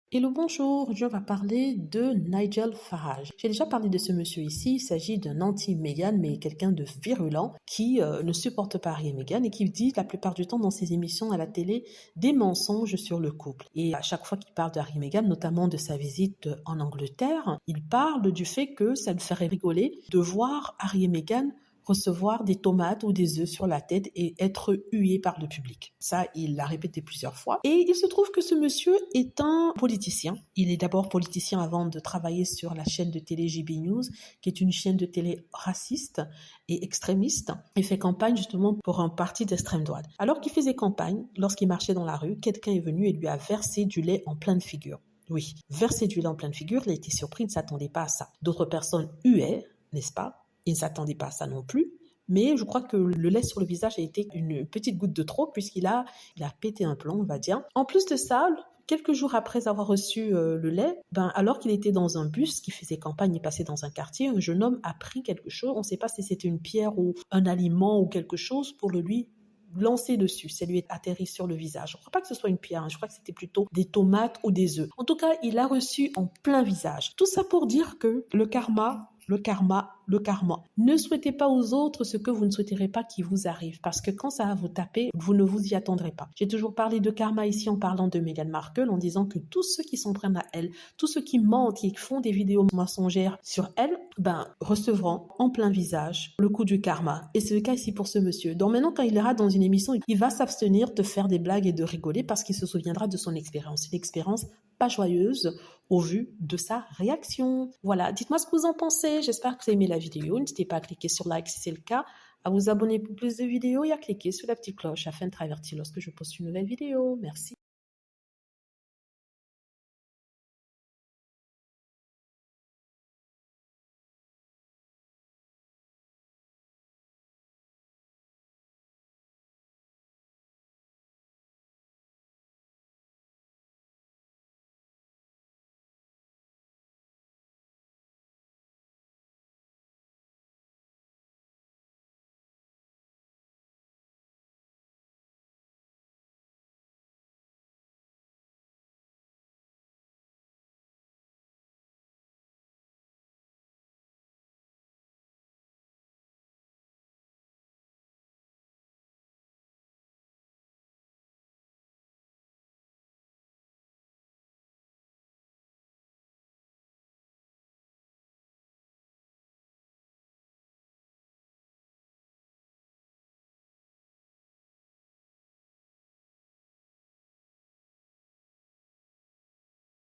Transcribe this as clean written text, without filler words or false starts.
Hello, bonjour. Aujourd'hui, on va parler de Nigel Farage. J'ai déjà parlé de ce monsieur ici. Il s'agit d'un anti-Meghan, mais quelqu'un de virulent qui ne supporte pas Harry et Meghan et qui dit la plupart du temps dans ses émissions à la télé des mensonges sur le couple. Et à chaque fois qu'il parle de Harry et Meghan, notamment de sa visite en Angleterre, il parle du fait que ça le ferait rigoler de voir Harry et Meghan recevoir des tomates ou des œufs sur la tête et être hué par le public. Ça, il l'a répété plusieurs fois. Et il se trouve que ce monsieur est un politicien. Il est d'abord politicien avant de travailler sur la chaîne de télé JB News, qui est une chaîne de télé raciste et extrémiste, et fait campagne justement pour un parti d'extrême droite. Alors qu'il faisait campagne, lorsqu'il marchait dans la rue, quelqu'un est venu et lui a versé du lait en pleine figure. Oui, verser du lait en pleine figure, il a été surpris, il ne s'attendait pas à ça. D'autres personnes huaient, n'est-ce pas? Il ne s'attendait pas à ça non plus. Mais je crois que le lait sur le visage a été une petite goutte de trop puisqu'il a pété un plomb, on va dire. En plus de ça, quelques jours après avoir reçu le lait, alors qu'il était dans un bus qui faisait campagne et passait dans un quartier, un jeune homme a pris quelque chose. On ne sait pas si c'était une pierre ou un aliment ou quelque chose pour le lui lancer dessus. Ça lui est atterri sur le visage. Je ne crois pas que ce soit une pierre, je crois que c'était plutôt des tomates ou des œufs. En tout cas, il a reçu en plein visage. Tout ça pour dire que le karma. Ne souhaitez pas aux autres ce que vous ne souhaiterez pas qu'il vous arrive, parce que quand ça va vous taper, vous ne vous y attendrez pas. J'ai toujours parlé de karma ici en parlant de Meghan Markle, en disant que tous ceux qui s'en prennent à elle, tous ceux qui mentent et qui font des vidéos mensongères sur elle, recevront en plein visage le coup du karma. Et c'est le cas ici pour ce monsieur. Donc maintenant, quand il ira dans une émission, il va s'abstenir de faire des blagues et de rigoler parce qu'il se souviendra de son expérience. Une expérience pas joyeuse au vu de sa réaction. Voilà, dites-moi ce que vous en pensez. J'espère que vous avez aimé la vidéo. N'hésitez pas à cliquer sur like si c'est le cas, à vous abonner pour plus de vidéos et à cliquer sur la petite cloche afin de être averti lorsque je poste une nouvelle vidéo. Merci.